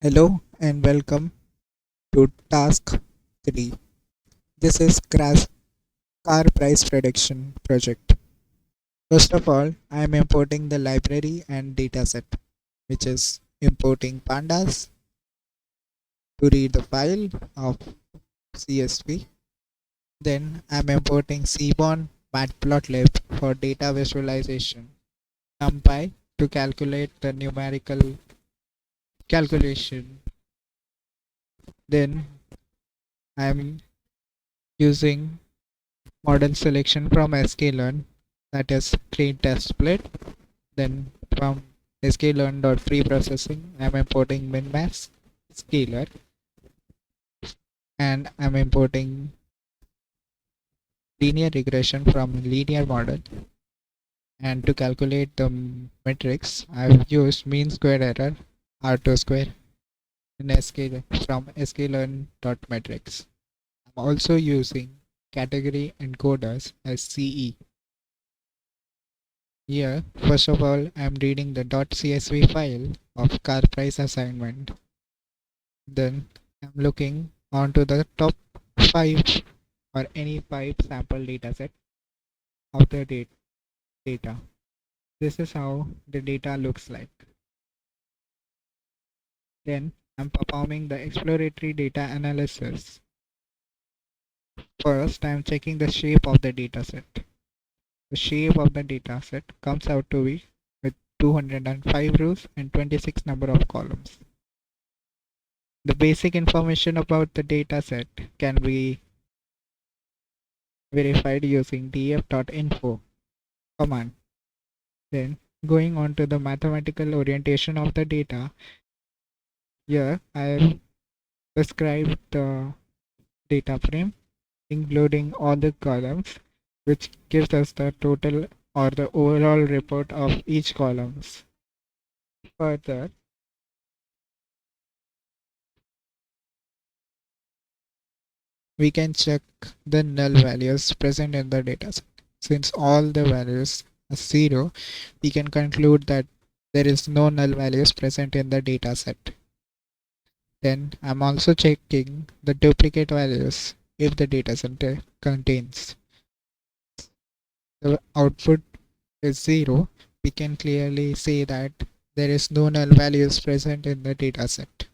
Hello and welcome to task 3. This is car price prediction project. First of all, I am importing the library and dataset, which is importing pandas to read the file of CSV. Then I am importing Seaborn matplotlib for data visualization, NumPy to calculate the numerical calculation. Then I am using model selection from sklearn, that is train test split. Then from sklearn.preprocessing I'm importing minmax scalar, and I'm importing linear regression from linear model. And to calculate the metrics I've used mean square error r2 square in from sklearn.metrics. I'm also using category encoders as CE. Here, first of all, I'm reading the .csv file of car price assignment. Then I'm looking onto the top 5 or any 5 sample dataset of the data. This is how the data looks like. Then I'm performing the exploratory data analysis. First, I'm checking the shape of the dataset. The shape of the dataset comes out to be with 205 rows and 26 number of columns. The basic information about the dataset can be verified using df.info command. Then going on to the mathematical orientation of the data, here I have described the data frame including all the columns, which gives us the total or the overall report of each columns. Further, we can check the null values present in the dataset. Since all the values are 0, we can conclude that there is no null values present in the dataset. Then I'm also checking the duplicate values if the dataset contains. The output is 0, we can clearly say that there is no null values present in the dataset.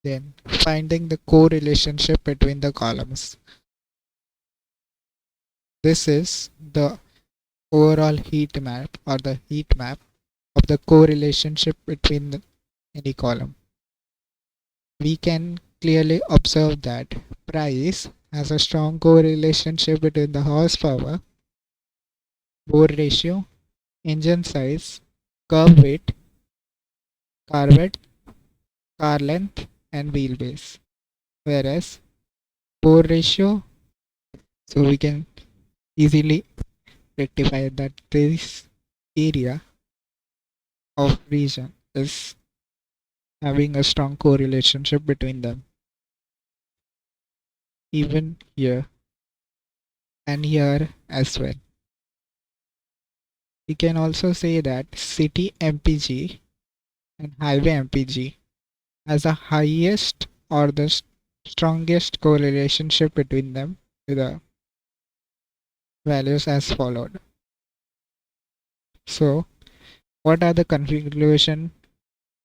Then finding the correlationship between the columns. This is the overall heat map or the heat map of the correlationship between any column. We can clearly observe that price has a strong correlationship between the horsepower, bore ratio, engine size, curve weight, car width, car length, and wheelbase. Whereas bore ratio, so we can easily rectify that this area of region is having a strong correlationship between them. Even here and here as well. We can also say that city MPG and highway MPG has the highest or the strongest correlationship between them with the values as followed. So, what are the conclusion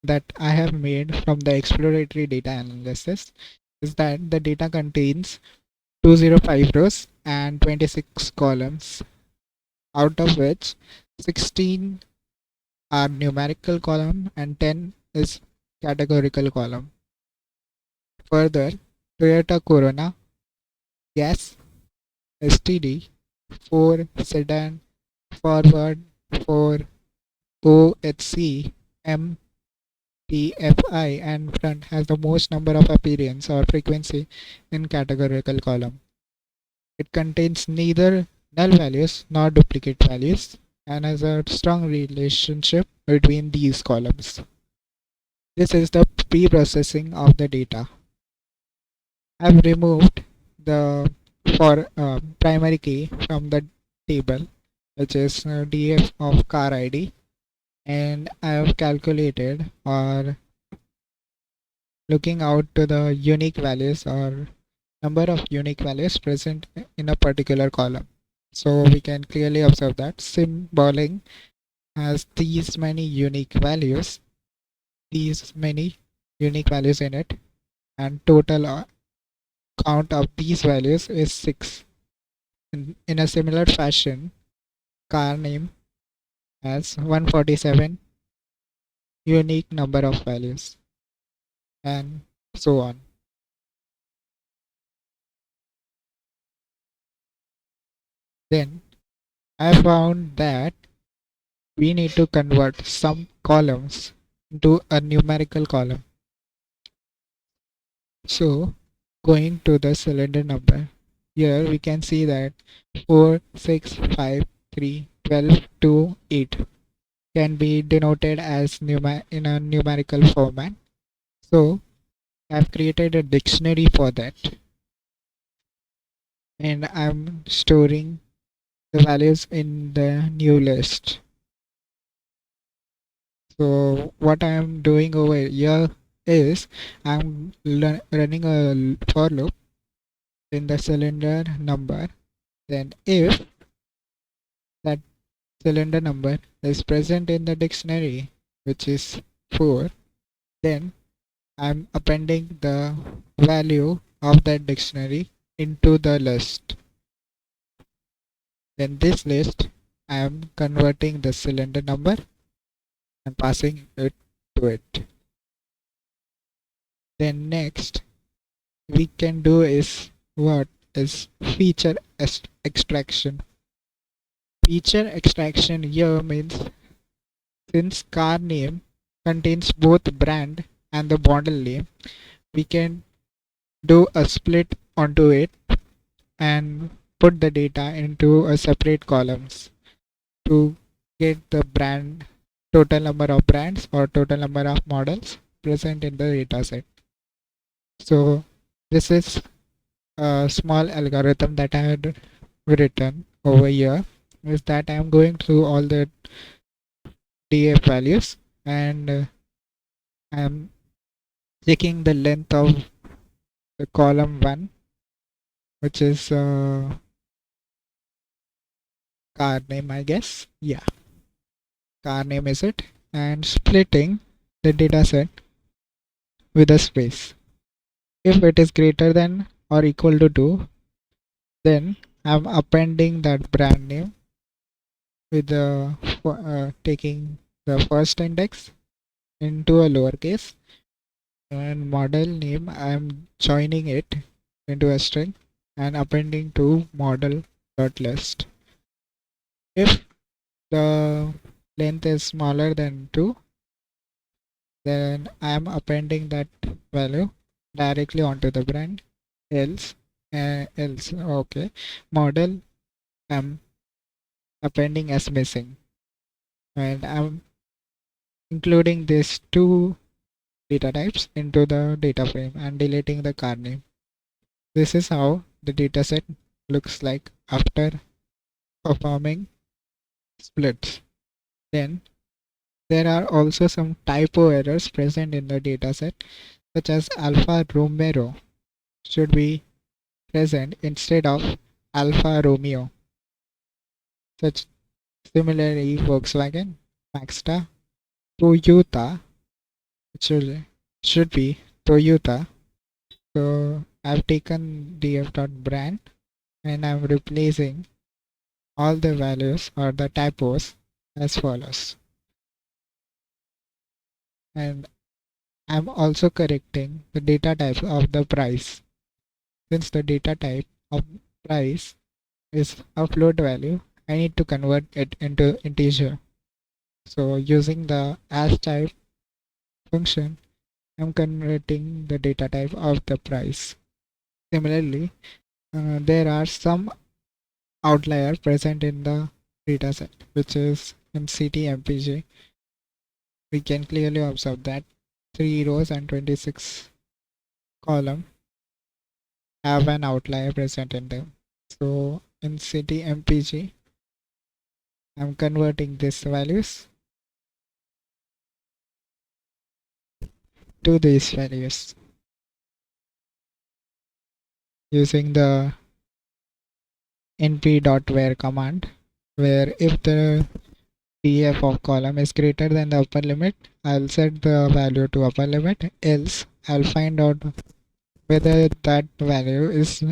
that I have made from the exploratory data analysis is that the data contains 205 rows and 26 columns, out of which 16 are numerical column and 10 is categorical column. Further, Toyota Corona, Gas, STD, 4 Sedan, Forward, 4 OHC, M, TFI and front has the most number of appearance or frequency in categorical column. It contains neither null values nor duplicate values and has a strong relationship between these columns. This is the pre-processing of the data. I've removed the primary key from the table, which is df of car id, and I have calculated or looking out to the unique values or number of unique values present in a particular column. So we can clearly observe that symboling has these many unique values in it, and total count of these values is 6. In a similar fashion, car name has 147 unique number of values, and so on. Then I found that we need to convert some columns into a numerical column. So going to the cylinder number, here we can see that 4, 6, 5, 3, 12, 2, 8 can be denoted as in a numerical format. So I've created a dictionary for that, and I'm storing the values in the new list. So what I am doing over here is I'm running a for loop in the cylinder number. Then if that cylinder number is present in the dictionary, which is 4, then I'm appending the value of that dictionary into the list. Then this list I am converting the cylinder number and passing it to it. Then next we can do is what is feature extraction. Feature extraction here means since car name contains both brand and the model name, we can do a split onto it and put the data into a separate columns to get the brand total number of brands or total number of models present in the data set. So this is a small algorithm that I had written over here, is that I am going through all the DF values and I am checking the length of the column 1, which is car name, I guess. Yeah, car name is it, and splitting the data set with a space. If it is greater than or equal to 2, then I'm appending that brand name with the taking the first index into a lowercase, and model name I'm joining it into a string and appending to model dot list. If the length is smaller than 2, then I am appending that value directly onto the brand. Else okay, model I'm appending as missing, and I'm including these two data types into the data frame and deleting the car name. This is how the dataset looks like after performing splits. Then there are also some typo errors present in the dataset, such as Alfa Romero should be present instead of Alfa Romeo. Such similarly Volkswagen, Maxda, Toyota should be Toyota. So I've taken df.brand and I'm replacing all the values or the typos as follows. And I'm also correcting the data type of the price. Since the data type of price is a float value, I need to convert it into integer. So using the as type function, I'm converting the data type of the price. Similarly, there are some outlier present in the dataset, which is in CTMPG. We can clearly observe that 3 rows and 26 column have an outlier present in them. So in CTMPG, I'm converting these values to these values. using the np.where command, where if the df of column is greater than the upper limit, I'll set the value to upper limit, else I'll find out whether that value is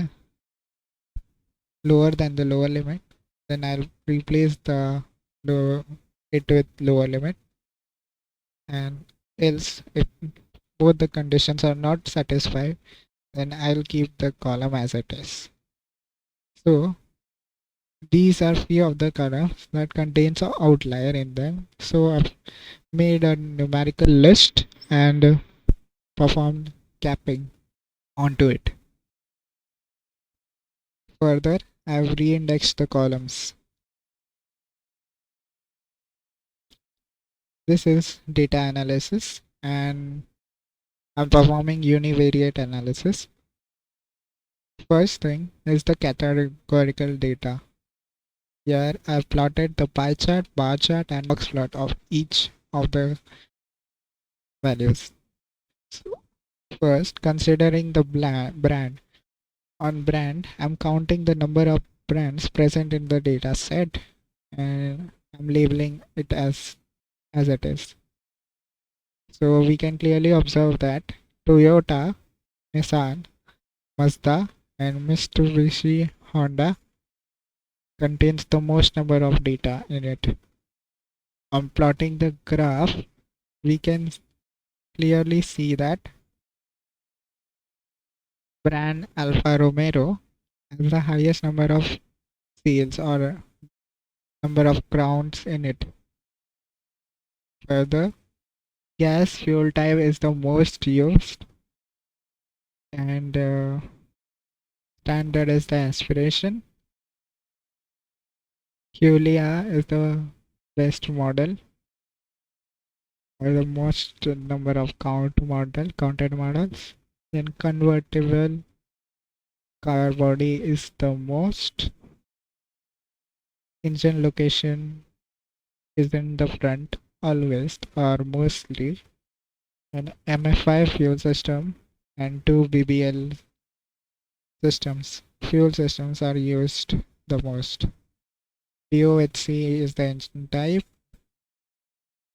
lower than the lower limit, then I'll replace the it with lower limit, and else if both the conditions are not satisfied, then I'll keep the column as it is. So these are few of the columns that contains an outlier in them. So I've made a numerical list and performed capping onto it. Further, I've re-indexed the columns. This is data analysis, and I'm performing univariate analysis. First thing is the categorical data. Here I've plotted the pie chart, bar chart, and box plot of each of the values. So first, considering the brand. On brand, I'm counting the number of brands present in the data set, and I'm labeling it as it is. So we can clearly observe that Toyota, Nissan, Mazda, and Mitsubishi Honda contains the most number of data in it. On plotting the graph, we can clearly see that brand Alfa Romeo has the highest number of sales or number of crowns in it. Further, gas fuel type is the most used, and standard is the aspiration. Julia is the best model or the most number of counted models. Then convertible car body is the most. Engine location is in the front always or mostly. An MFI fuel system and two BBL systems. Fuel systems are used the most. DOHC is the engine type.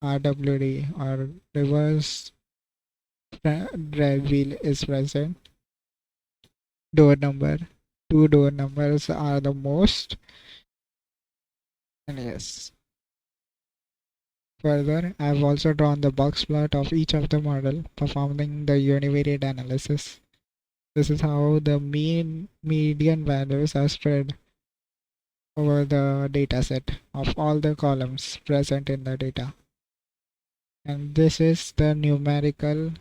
RWD or reverse drive wheel is present. Door number. Two door numbers are the most. And yes. Further, I have also drawn the box plot of each of the model, performing the univariate analysis. This is how the median values are spread over the data set of all the columns present in the data. And this is the numerical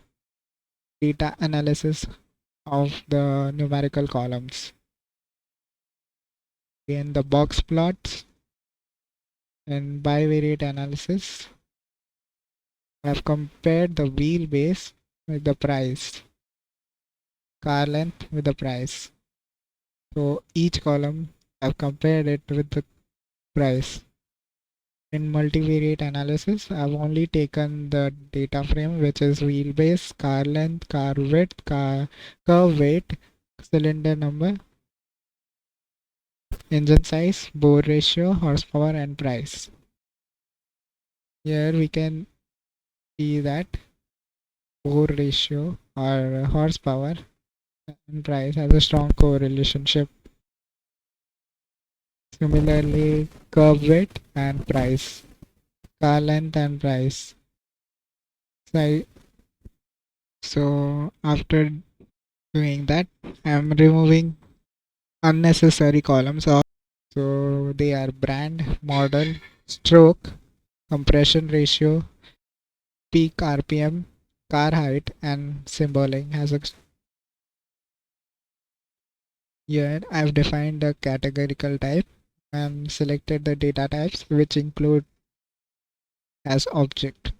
data analysis of the numerical columns. In the box plots and bivariate analysis, I have compared the wheelbase with the price, car length with the price. So each column I've compared it with the price. In multivariate analysis, I've only taken the data frame, which is wheelbase, car length, car width, curve weight, cylinder number, engine size, bore ratio, horsepower, and price. Here we can see that bore ratio or horsepower and price has a strong correlationship. Similarly, curve weight and price, car length and price. So after doing that, I'm removing unnecessary columns. So they are brand, model, stroke, compression ratio, peak RPM, car height, and symboling. Here I've defined a categorical type and selected the data types which include as object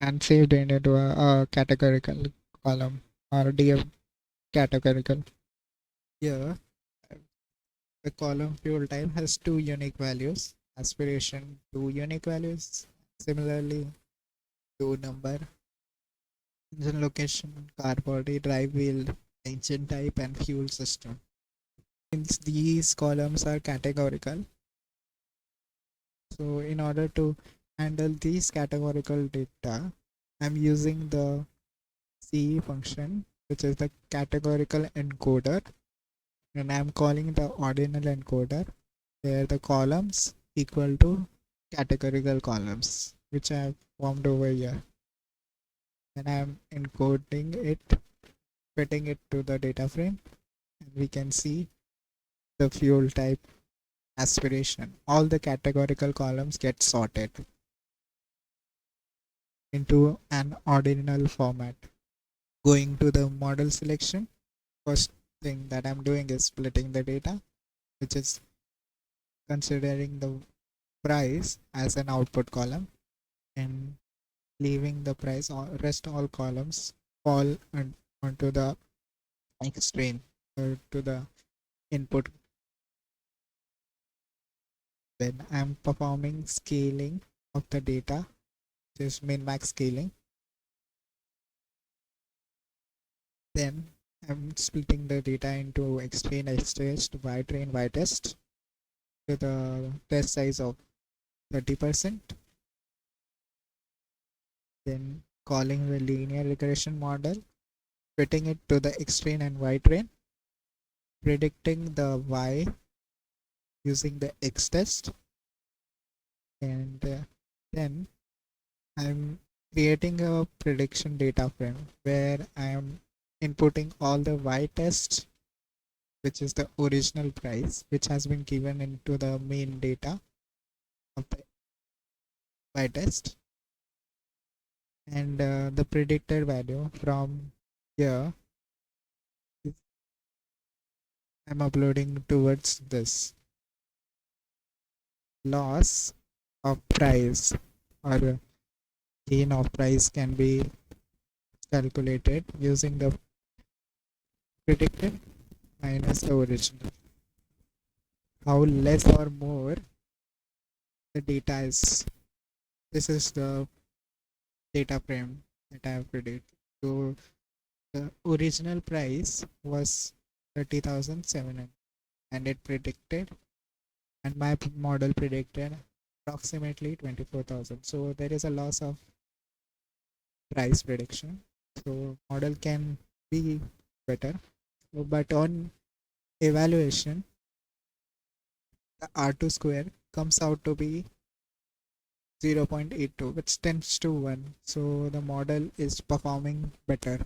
and saved it into a categorical column or DF categorical. Here the column fuel type has two unique values, aspiration two unique values, similarly door number, engine location, car body, drive wheel, engine type and fuel system. Since these columns are categorical, so in order to handle these categorical data, I'm using the C function, which is the categorical encoder, and I'm calling the ordinal encoder, where the columns equal to categorical columns, which I have formed over here. And I'm encoding it, fitting it to the data frame, and we can see the fuel type aspiration. All the categorical columns get sorted into an ordinal format. Going to the model selection, first thing that I'm doing is splitting the data, which is considering the price as an output column and leaving the price or rest all columns fall onto the extreme or to the input. Then I'm performing scaling of the data, which is min max scaling. Then I'm splitting the data into X train, X test, Y train, Y test with a test size of 30%. Then calling the linear regression model, fitting it to the X train and Y train, predicting the Y using the X test, and then I'm creating a prediction data frame where I am inputting all the Y tests, which is the original price, which has been given into the main data of the Y test, and the predicted value from here I'm uploading towards this loss of price or gain of price can be calculated using the predicted minus the original. How less or more the data is. This is the data frame that I have predicted. So the original price was 30,700 and it predicted, and my model predicted approximately 24,000. So there is a loss of price prediction. So model can be better. So, but on evaluation, the R2 square comes out to be 0.82, which tends to 1. So the model is performing better.